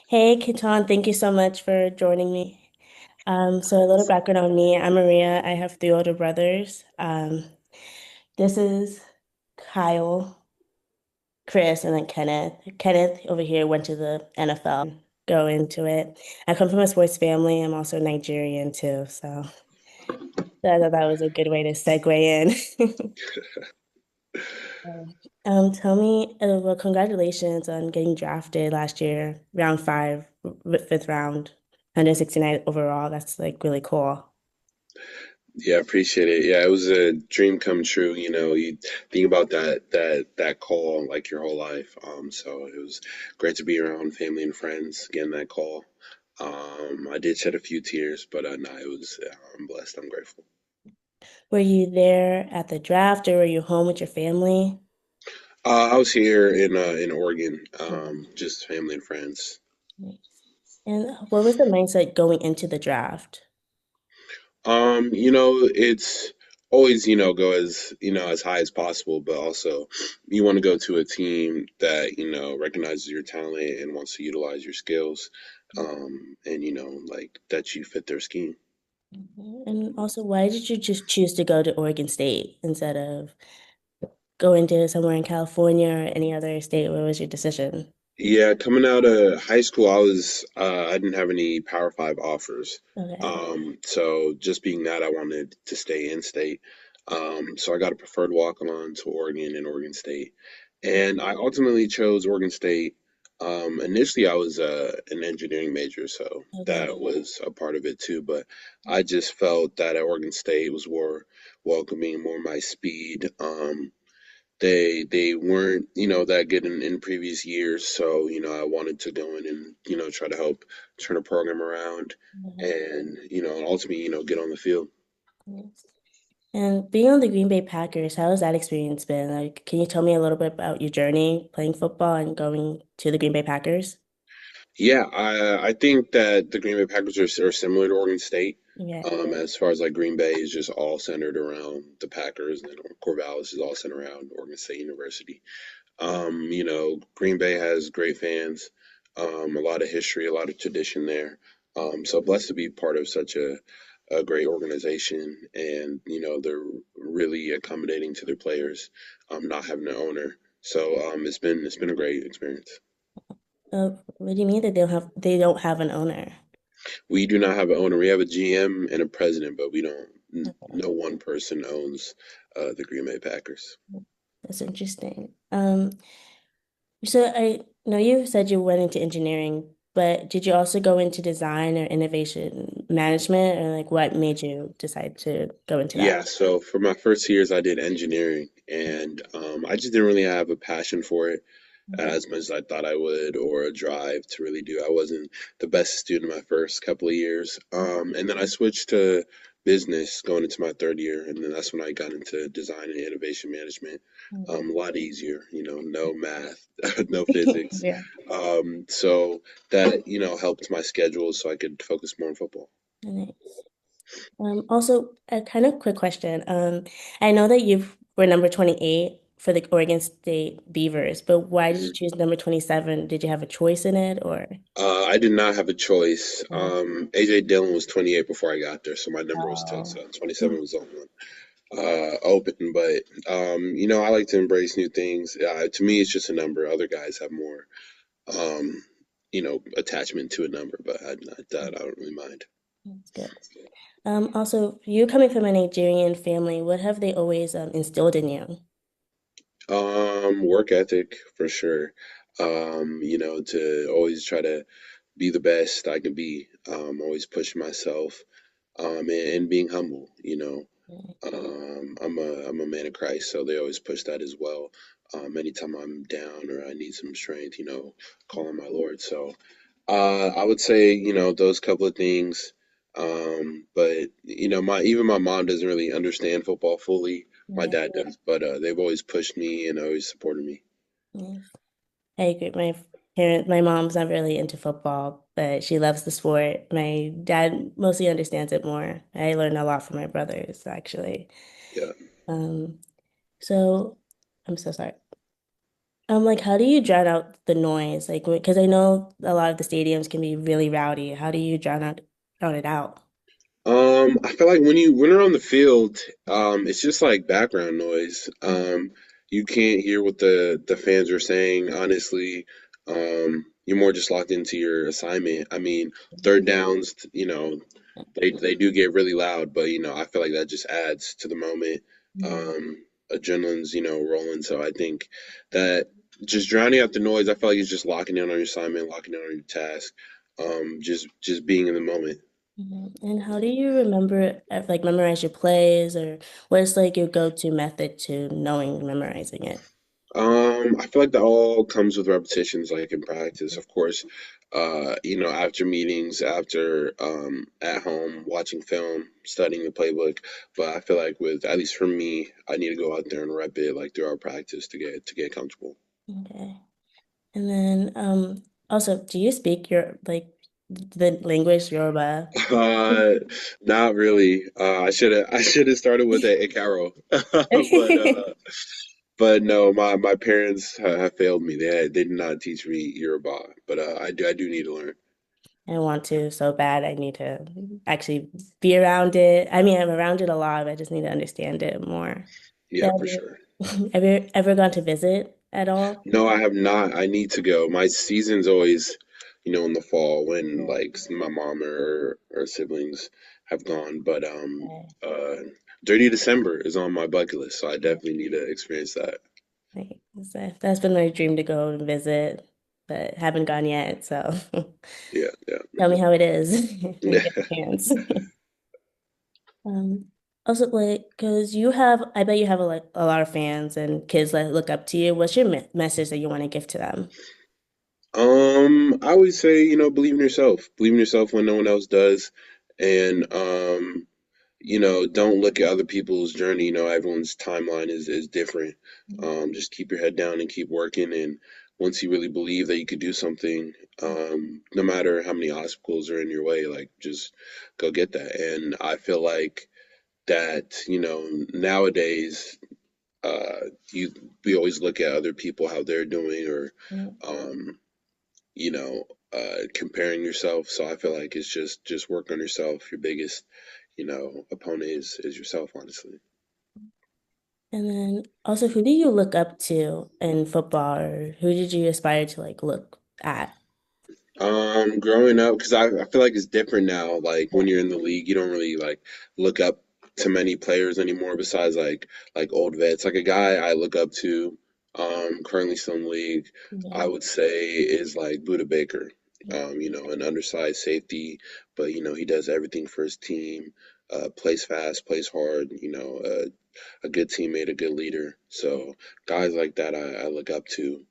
Hey, Kitan, thank you so much for joining me. So a little background on me. I'm Maria. I have three older brothers. This is Kyle, Chris, and then Kenneth. Kenneth over here went to the NFL. Go into it. I come from a sports family. I'm also Nigerian too, so I thought that was a good way to segue in. Tell me, well, congratulations on getting drafted last year, round five, fifth round, 169 overall. That's like really cool. Yeah, appreciate it. Yeah, it was a dream come true. You think about that call like your whole life. So it was great to be around family and friends getting that call. I did shed a few tears, but no, it was. I'm blessed. I'm grateful. Were you there at the draft or were you home with your family? I was here in Oregon, Mhm. just family and friends. Nice. And what was the mindset going into the draft? It's always, go as high as possible, but also you want to go to a team that, recognizes your talent and wants to utilize your skills, and, like that you fit their scheme. Mhm. And also, why did you just choose to go to Oregon State instead of going to somewhere in California or any other state? What was your decision? Yeah, coming out of high school, I didn't have any Power Five offers. Okay. So just being that, I wanted to stay in state. So I got a preferred walk-on to Oregon and Oregon State, and I ultimately chose Oregon State. Initially, I was an engineering major, so Okay. that was a part of it too. But I just felt that at Oregon State was more welcoming, more my speed. They weren't that good in previous years, so I wanted to go in and try to help turn a program around and ultimately get on the field. Nice. And being on the Green Bay Packers, how has that experience been? Like, can you tell me a little bit about your journey playing football and going to the Green Bay Packers? Yeah, I think that the Green Bay Packers are similar to Oregon State. Yeah. As far as like Green Bay is just all centered around the Packers, and then Corvallis is all centered around Oregon State University. Green Bay has great fans, a lot of history, a lot of tradition there. So blessed to be part of such a great organization, and they're really accommodating to their players, not having an owner. So it's been a great experience. What do you mean that they don't have an owner? We do not have an owner. We have a GM and a president, but we don't. Okay. No one person owns the Green Bay Packers. That's interesting. So I know you said you went into engineering, but did you also go into design or innovation management, or like what made you decide to go into that? Yeah, so for my first years, I did engineering, and I just didn't really have a passion for it as much as I thought I would, or a drive to really do. I wasn't the best student my first couple of years, and then I switched to business going into my third year, and then that's when I got into design and innovation management. A lot easier, no math, no physics, Yeah. so that helped my schedule, so I could focus more on football. Nice. Also, a kind of quick question. I know that you were number 28 for the Oregon State Beavers, but why did you choose number 27? Did you have a choice in it or? I did not have a choice. Mhm. AJ Dillon was 28 before I got there, so my number was 10. Oh. So 27 was the only one open. But I like to embrace new things. To me, it's just a number. Other guys have more, attachment to a number, but I don't really mind. That's good. Also, you coming from a Nigerian family, what have they always instilled in you? Work ethic for sure. To always try to be the best I can be. Always pushing myself. And being humble. I'm a man of Christ, so they always push that as well. Anytime I'm down or I need some strength, call on my Lord. So I would say, those couple of things. But my mom doesn't really understand football fully. My Yeah. dad does, but they've always pushed me and always supported me. Yes. I agree. My mom's not really into football, but she loves the sport. My dad mostly understands it more. I learned a lot from my brothers, actually. Yeah. Um, so I'm so sorry. Like, how do you drown out the noise? Like, because I know a lot of the stadiums can be really rowdy. How do you drown it out? I feel like when you're on the field, it's just like background noise. You can't hear what the fans are saying, honestly. You're more just locked into your assignment. I mean, third downs, they do get really loud, but I feel like that just adds to the moment. Mhm. Adrenaline's, rolling, so I think that just drowning out the noise, I feel like it's just locking in on your assignment, locking in on your task, just being in the moment. Mhm. And how do you remember, like, memorize your plays, or what's like your go-to method to knowing memorizing it? I feel like that all comes with repetitions, like in practice, of course. After meetings, after at home, watching film, studying the playbook. But I feel like with at least for me, I need to go out there and rep it like throughout practice to get comfortable. Okay. And then, also, do you speak your like the language Yoruba? Uh, Not really. I should have started with a Caro, but no, my parents have failed me. They did not teach me Yoruba, but I do need to learn. I want to so bad. I need to actually be around it. I mean, I'm around it a lot, but I just need to understand it more. Yeah, Have for you, sure. have you ever gone to visit at all? No, I have not. I need to go. My season's always, in the fall when Yeah. like my mom or siblings have gone. But Okay. Dirty December is on my bucket list, so I Yeah. definitely need to experience that. Like, that's been my dream to go and visit, but haven't gone yet. So Yeah, yeah. tell me how it is when you get Mhm. the chance. Um, Also, like, because I bet you have a lot of fans and kids that look up to you. What's your message that you want to give to them? I would say, believe in yourself. Believe in yourself when no one else does, and don't look at other people's journey. Everyone's timeline is different. Just keep your head down and keep working. And once you really believe that you could do something, no matter how many obstacles are in your way, like just go get that. And I feel like that, nowadays, you we always look at other people how they're doing or um, comparing yourself. So I feel like it's just work on yourself. Your biggest, opponent is yourself, honestly. And then also, who do you look up to in football, or who did you aspire to like look at? Growing up, because I feel like it's different now. Like when you're in the league, you don't really like look up to many players anymore besides like old vets. Like a guy I look up to, currently still in the league, I Yeah. would say is like Buda Baker. An undersized safety, but he does everything for his team. Plays fast, plays hard. A good teammate, a good leader. So guys like that I look up to.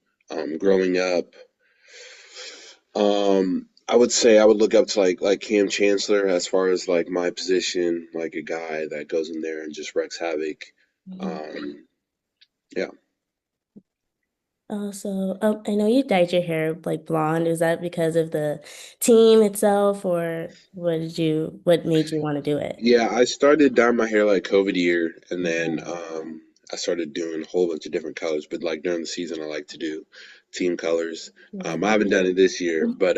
Growing up. I would say I would look up to like Cam Chancellor as far as like my position, like a guy that goes in there and just wrecks havoc. Mhm. Um, yeah. Also, I know you dyed your hair like blonde. Is that because of the team itself, or what made you want to do it? Yeah, I started dyeing my hair like COVID year, and then Okay. I started doing a whole bunch of different colors. But like during the season, I like to do team colors. Yeah. I haven't done it this year, but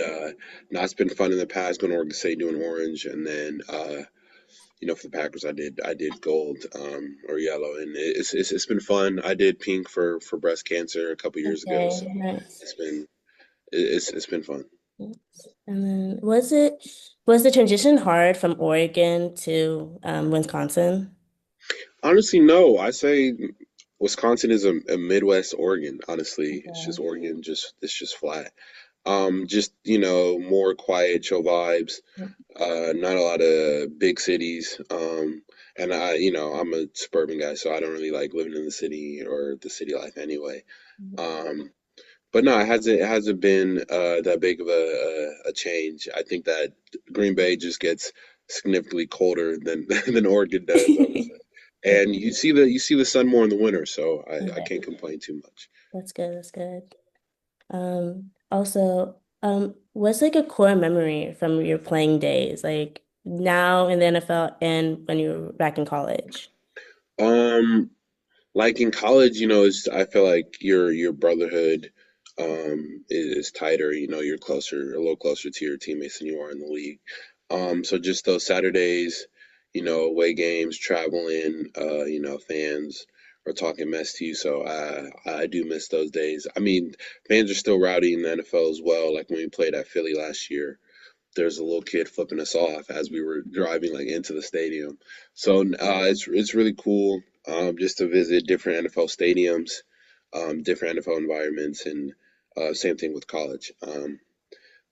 no, it's been fun in the past going to Oregon State doing orange, and then for the Packers, I did gold or yellow, and it's been fun. I did pink for breast cancer a couple years ago, Okay, so nice. it's been fun. And then was the transition hard from Oregon to Wisconsin? Honestly, no. I say Wisconsin is a Midwest Oregon. Honestly, it's just Okay. Oregon. It's just flat. Just more quiet, chill vibes. Not a lot of big cities. And I'm a suburban guy, so I don't really like living in the city or the city life anyway. Um, But no, it hasn't been that big of a change. I think that Green Bay just gets significantly colder than than Oregon does, I would say. That's And you see the sun more in the winter, so I okay. can't complain too much. That's good. That's good. Also, what's like a core memory from your playing days, like now in the NFL and when you were back in college? Um, like in college, it's, I feel like your brotherhood is tighter. You're closer, a little closer to your teammates than you are in the league. So just those Saturdays, away games, traveling, fans are talking mess to you. So I do miss those days. I mean, fans are still rowdy in the NFL as well. Like when we played at Philly last year, there's a little kid flipping us off as we were driving like into the stadium. So it's really cool just to visit different NFL stadiums, different NFL environments, and same thing with college.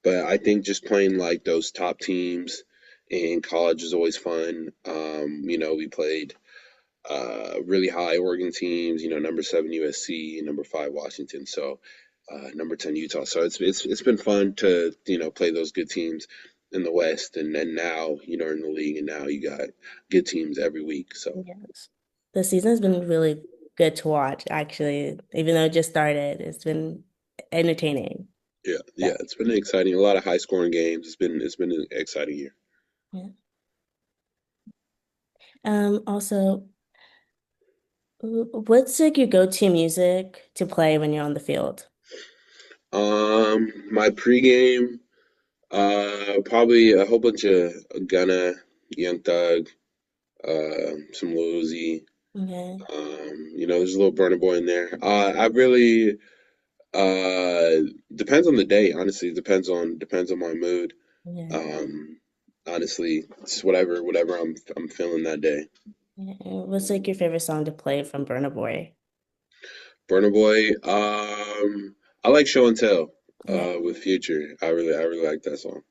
But I think just playing like those top teams in college is always fun. We played really high Oregon teams, number 7 USC, number 5 Washington, so number 10 Utah. So it's been fun to play those good teams in the West, and now in the league, and now you got good teams every week. So Yes. The season has been really good to watch, actually. Even though it just started, it's been entertaining. yeah, Yeah. yeah, it's been exciting. A lot of high scoring games. It's been an exciting year. Yeah. Also, what's like your go-to music to play when you're on the field? My pregame, probably a whole bunch of Gunna, Young Thug, some Lil Uzi. Okay. There's a little Burna Boy in there. I really depends on the day. Honestly, depends on my mood. Yeah. Um, honestly, it's whatever I'm feeling that day. Yeah. What's like your favorite song to play from Burna Boy? Burna Boy. I like Show and Tell. Okay. With Future. I really like that song.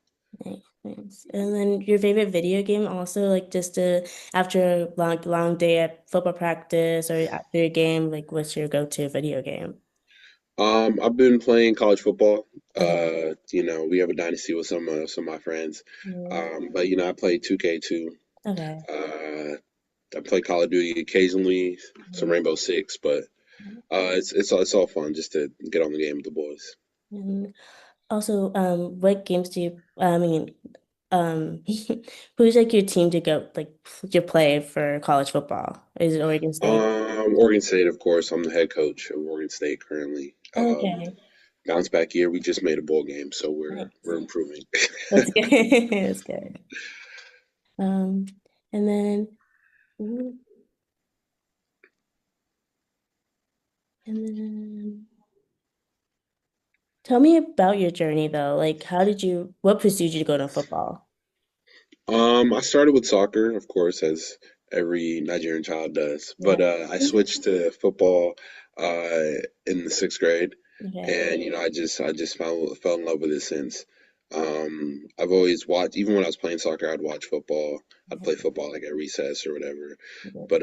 Nice. Nice. And then your favorite video game also like just to after a long day at football practice or after a game, like what's your go-to video game? I've been playing college football. Okay. We have a dynasty with some of my friends. Mm, But I play 2K2. okay. Uh, I play Call of Duty occasionally, some Mm, Rainbow Six, but it's all fun just to get on the game with the boys. and also, what games do you, I mean, who's like your team to go, like your play for college football? Is it Oregon State? Oregon State, of course. I'm the head coach of Oregon State currently. Okay. Bounce back year. We just made a bowl game, so we're Nice. we're improving. That's good. That's good. Um, and then, mm, and then. Tell me about your journey though. Like, what pursued you to go to football? I started with soccer, of course, as every Nigerian child does, Yeah. but I switched to football in the sixth grade, Okay. and I just fell in love with it since. I've always watched, even when I was playing soccer, I'd watch football. I'd play football like at recess or whatever. Okay. But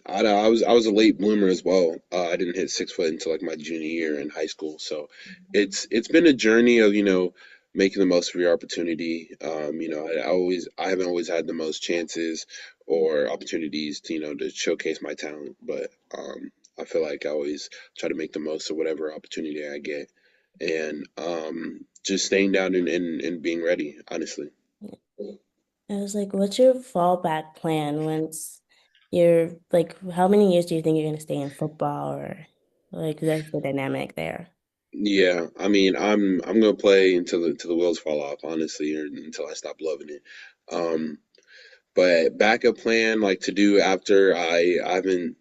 I was a late bloomer as well. I didn't hit 6 foot until like my junior year in high school. So it's been a journey of making the most of your opportunity. I haven't always had the most chances or opportunities to to showcase my talent, but I feel like I always try to make the most of whatever opportunity I get, and just staying down and being ready. Honestly. I was like, what's your fallback plan once you're like, how many years do you think you're gonna stay in football or like that's the dynamic there? Yeah, I mean, I'm gonna play until the wheels fall off, honestly, or until I stop loving it. Um, but backup plan, like to do after I haven't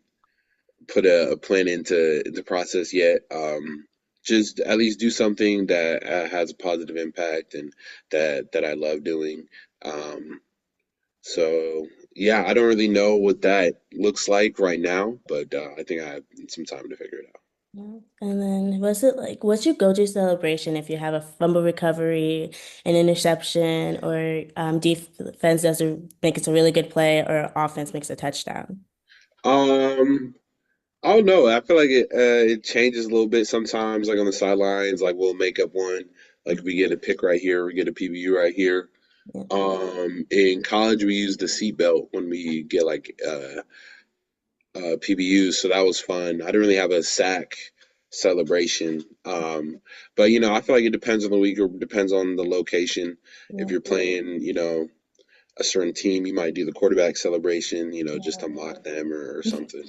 put a plan into process yet. Just at least do something that has a positive impact and that I love doing. Um, so yeah, I don't really know what that looks like right now, but I think I have some time to figure it out. Yeah. And then was it like, what's your go-to celebration if you have a fumble recovery, an interception, or defense makes a really good play, or offense makes a touchdown? Um, I don't know. I feel like it changes a little bit sometimes. Like on the sidelines, like we'll make up one. Like we get a pick right here, we get a PBU right here. Yeah. In college, we use the seat belt when we get like PBUs, so that was fun. I didn't really have a sack celebration, but I feel like it depends on the week or depends on the location. If Yeah. you're playing, a certain team, you might do the quarterback celebration, just to mock them or something.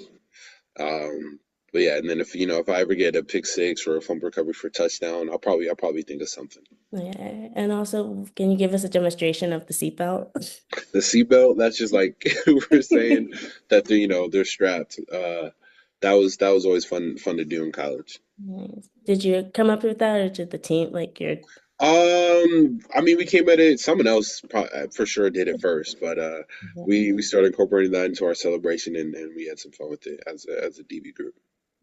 But yeah, and then if I ever get a pick six or a fumble recovery for a touchdown, I'll probably think of something. Yeah. And also, can you give us a demonstration of the seatbelt? The seatbelt, that's just like we're saying that they're strapped. That was always fun to do in college. Nice. Did you come up with that, or did the team like your? I mean, we came at it. Someone else for sure did it first, but we started incorporating that into our celebration, and we had some fun with it as a DB group.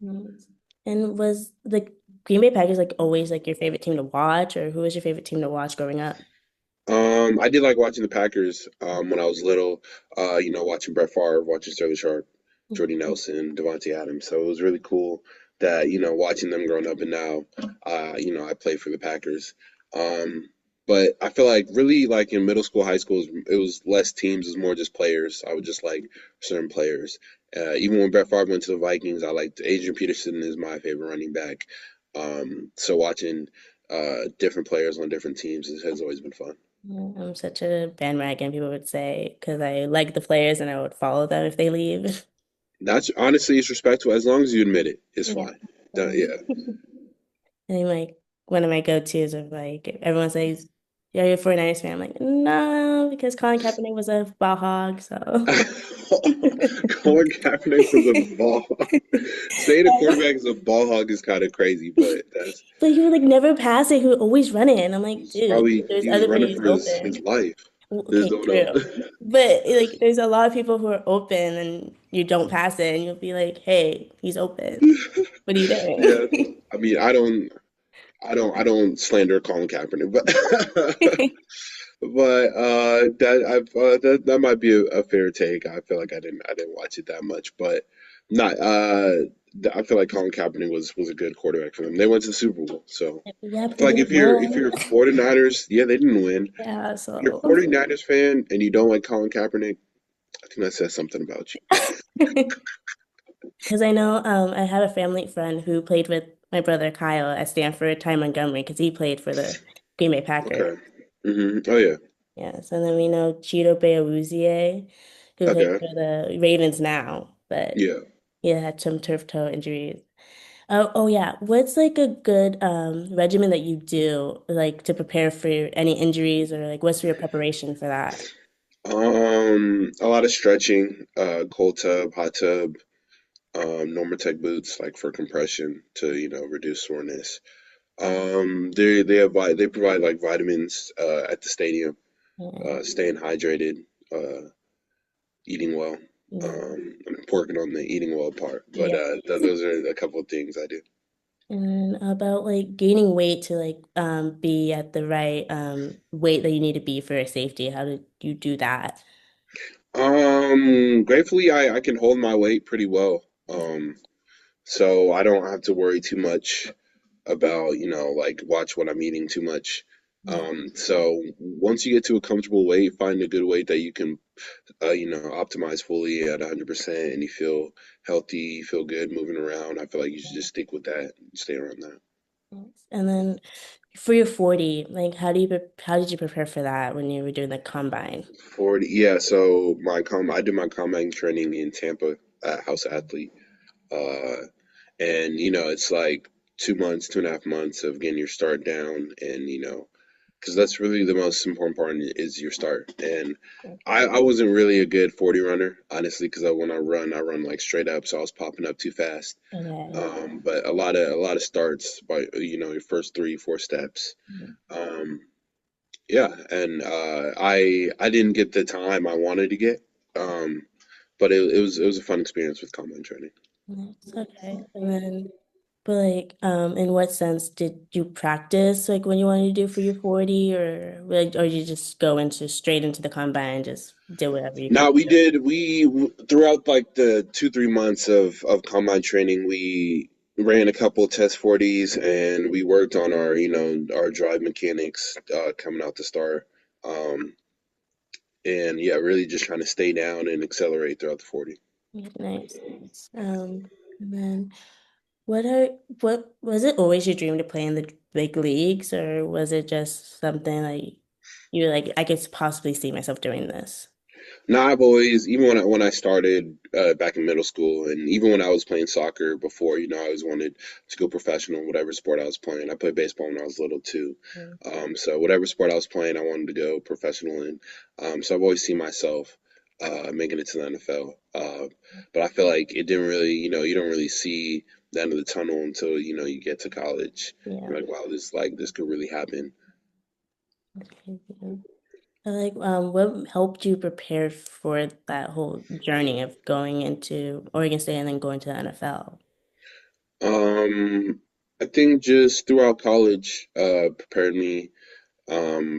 Nice. And was the Green Bay Packers like always like your favorite team to watch, or who was your favorite team to watch growing up? I did like watching the Packers when I was little. Watching Brett Favre, watching Sterling Sharp, Jordy Nelson, Devontae Adams. So it was really cool that watching them growing up, and now I play for the Packers. Um, but I feel like really like in middle school, high school, it was less teams, it was more just players. I would just like certain players. Even when Brett Favre went to the Vikings, I liked Adrian Peterson is my favorite running back. So watching different players on different teams has always been fun. Yeah, I'm such a bandwagon, people would say, because I like the players and I would follow them if they leave. That's honestly, it's respectful as long as you admit it. It's Yeah. fine. Yeah. And like one of my go-tos of like everyone says, "Yeah, you're a 49ers fan." I'm like, no, because Colin Kaepernick was a ball hog, so Colin Kaepernick was a ball hog. Saying a quarterback is a ball hog is kind of crazy, but that's But he would like never pass it, he would always run it. And I'm like, he's dude, probably there's he was other running ways for his open. life. Well, There's okay, no one true. else. But like there's a lot of people who are open and you don't pass it and you'll be like, hey, he's open. What are you Yeah. doing? I mean, I don't slander Colin Kaepernick, but that might be a fair take. I feel like I didn't watch it that much, but not I feel like Colin Kaepernick was a good quarterback for them. They went to the Super Bowl, so Yeah, but I they feel like didn't if you're win. a 49ers, yeah, they didn't win. Yeah, If you're a so 49ers fan and you don't like Colin Kaepernick, I think that says something about you. because I know I have a family friend who played with my brother Kyle at Stanford, Ty Montgomery, because he played for the Green Bay Packers. Okay. Oh yeah. Yes, and then we know Cheeto Awuzie, who plays Okay. for the Ravens now, but Yeah. he had some turf toe injuries. Oh yeah. What's like a good regimen that you do like to prepare for any injuries or like what's your preparation for that? A lot of stretching, cold tub, hot tub, Normatec boots like for compression to reduce soreness. They provide like vitamins at the stadium, Yeah. staying hydrated, eating well. Yeah. I'm working on the eating well part, but Yeah. those are a couple of things I do. And about like gaining weight to like be at the right weight that you need to be for safety. How did you do that? Gratefully, I can hold my weight pretty well. So I don't have to worry too much about, like watch what I'm eating too much. Yeah. So once you get to a comfortable weight, find a good weight that you can, optimize fully at 100% and you feel healthy, you feel good moving around. I feel like you should just stick with that, stay around that. Yes. And then for your 40, like how did you prepare for that when you were doing the combine? 40, yeah. So I did my combine training in Tampa at House Athlete. Uh, and it's like 2 months, 2.5 months of getting your start down, and because that's really the most important part is your start. And I wasn't really a good 40 runner, honestly, because when I run like straight up, so I was popping up too fast. Okay. But a lot of starts by your first three, four steps. Mhm. Um, yeah, and I didn't get the time I wanted to get, um, but it was a fun experience with combine training. Nice. Okay. And then, but like, in what sense did you practice like when you wanted to do for your 40 or you just go into straight into the combine and just do whatever you could Now we did throughout like the 2 3 months of combine training, we ran a couple of test 40s and we worked on our drive mechanics coming out the start. Um, and yeah, really just trying to stay down and accelerate throughout the 40. do? Nice, nice. And then what was it always your dream to play in the big leagues or was it just something like you were like I could possibly see myself doing this? No, I've always, even when I started back in middle school, and even when I was playing soccer before, I always wanted to go professional in whatever sport I was playing. I played baseball when I was little too, Mm, so whatever sport I was playing, I wanted to go professional in. So I've always seen myself making it to the NFL. But I feel like it didn't really, you don't really see the end of the tunnel until you get to college. yeah. You're like, wow, this could really happen. Okay, yeah. What helped you prepare for that whole journey of going into Oregon State and then going to the NFL? Um, I think just throughout college, prepared me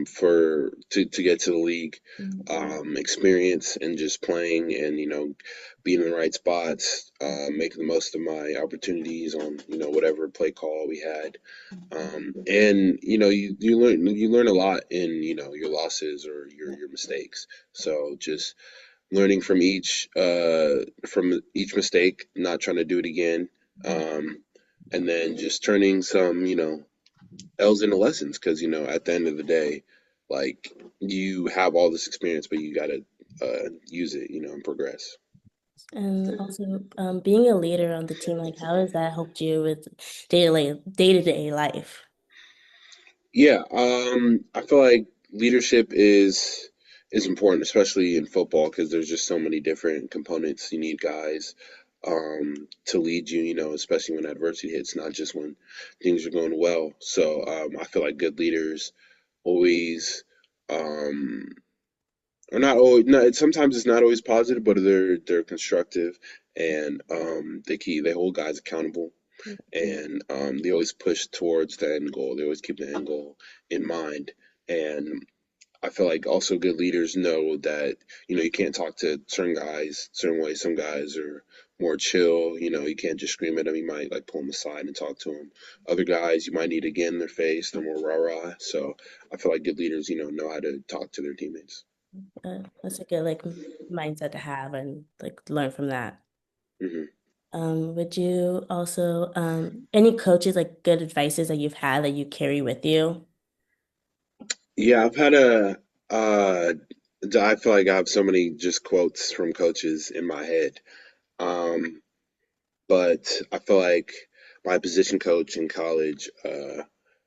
for to get to the league, Mm, experience and just playing and being in the right spots, making the most of my opportunities on whatever play call we had, and you learn a lot in your losses or your mistakes. So just learning from each mistake, not trying to do it again, um, and then just turning some L's into lessons because at the end of the day, like you have all this experience, but you gotta use it, and progress. And also, being a leader on the team, like how has that helped you with day-to-day life? Yeah, I feel like leadership is important, especially in football, because there's just so many different components. You need guys to lead you, especially when adversity hits, not just when things are going well. So I feel like good leaders always um, or not always. Not, sometimes it's not always positive, but they're constructive and they hold guys accountable and they always push towards the end goal. They always keep the end goal in mind. And I feel like also good leaders know that you can't talk to certain guys certain ways. Some guys are more chill. You can't just scream at them. You might like pull them aside and talk to them. Other guys you might need to get in their face. They're more rah rah. So I feel like good leaders know how to talk to their teammates. That's a good mindset to have and like learn from that. Hmm. Would you also any coaches like good advices that you've had that you carry with you? Yeah, I've had uh, I feel like I have so many just quotes from coaches in my head. Um, but I feel like my position coach in college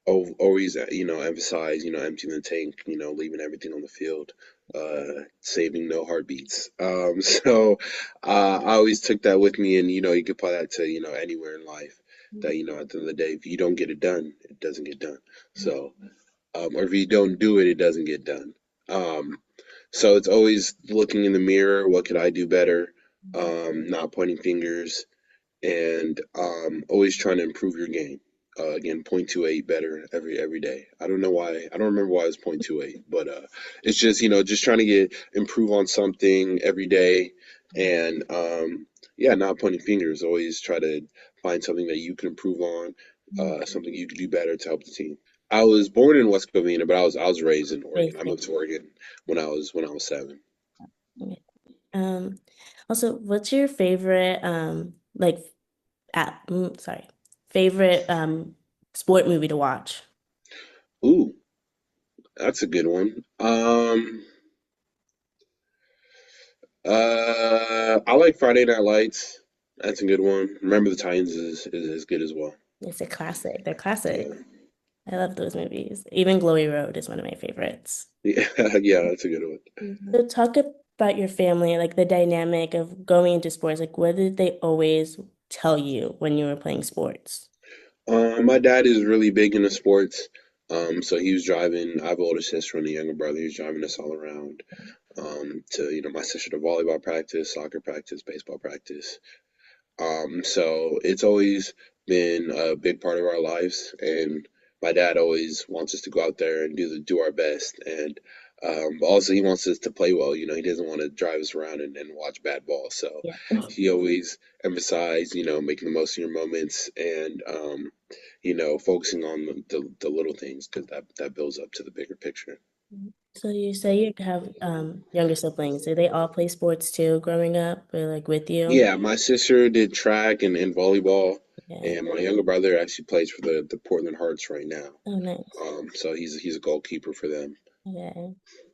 always emphasize emptying the tank, leaving everything on the field, saving no heartbeats. So I always took that with me, and you could apply that to anywhere in life. That at the end of the day, if you don't get it done, it doesn't get done. So or if you don't do it, it doesn't get done. Um, so it's always looking in the mirror. What could I do better? Not pointing fingers and always trying to improve your game. Again, 0.28 better every day. I don't know why. I don't remember why it's 0.28, but it's just just trying to improve on something every day, and yeah, not pointing fingers. Always try to find something that you can improve on, something you could do better to help the team. I was born in West Covina, but I was raised in Oregon. I moved to Oregon when I was 7. Okay. Um, Also, what's your favorite sorry, favorite sport movie to watch? Ooh, that's a good one. I like Friday Night Lights. That's a good one. Remember the Titans is good as well. It's a classic. They're Yeah, classic. I love those movies. Even Glory Road is one of my favorites. yeah, yeah. That's a good one. So talk about your family, like the dynamic of going into sports. Like, what did they always tell you when you were playing sports? My dad is really big into sports. So he was driving. I have an older sister and a younger brother. He was driving us all around. To my sister to volleyball practice, soccer practice, baseball practice. So it's always been a big part of our lives, and my dad always wants us to go out there and do our best, and but also he wants us to play well. He doesn't want to drive us around and watch bad ball. So Yeah. he always emphasized, making the most of your moments and focusing on the little things because that builds up to the bigger picture. So you say you have younger siblings. Do they all play sports too growing up or like with you? Yeah, my sister did track and volleyball, Yeah. and my younger brother actually plays for the Portland Hearts right now. Oh, nice. So he's a goalkeeper for them. Okay.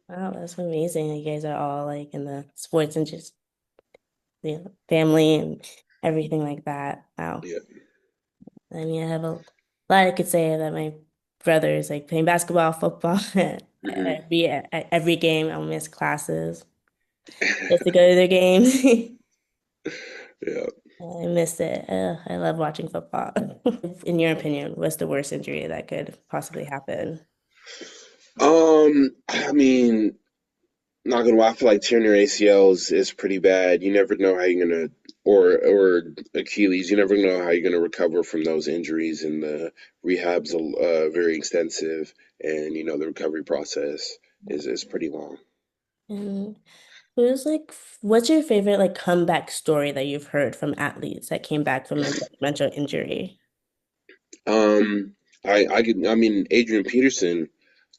Wow, that's amazing. You guys are all like in the sports and just family and everything like that. Wow. Yeah. I mean, I have a lot I could say that my brother is like playing basketball, football, Hmm. every game. I'll miss classes just to go to their games. Yeah. I miss it. I love watching football. In your opinion, what's the worst injury that could possibly happen? I mean, not gonna lie, I feel like tearing your ACLs is pretty bad. You never know how you're gonna, or Achilles. You never know how you're gonna recover from those injuries, and the rehab's very extensive, and the recovery process is pretty long. And who's like, what's your favorite like comeback story that you've heard from athletes that came back from a mental injury? Um, I mean, Adrian Peterson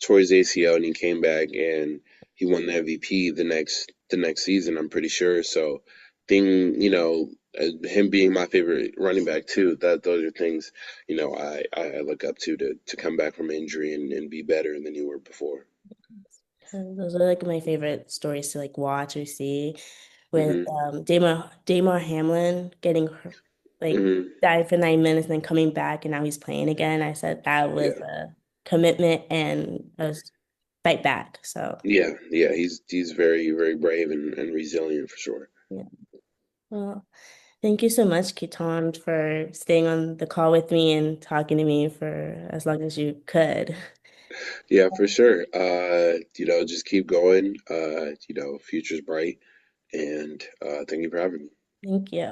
tore his ACL and he came back and he won the MVP the next season. I'm pretty sure. So, him being my favorite running back too. That those are things, I look up to come back from injury and be better than you were before. Those are like my favorite stories to like watch or see with Hmm. Damar Hamlin getting like Hmm. died for 9 minutes and then coming back and now he's playing again. I said that was Yeah. a commitment and a fight back. So Yeah. Yeah. He's very, very brave and resilient for sure. yeah. Well, thank you so much, Kitan, for staying on the call with me and talking to me for as long as you could. Yeah, for sure. Just keep going. Future's bright. And thank you for having me. Thank you.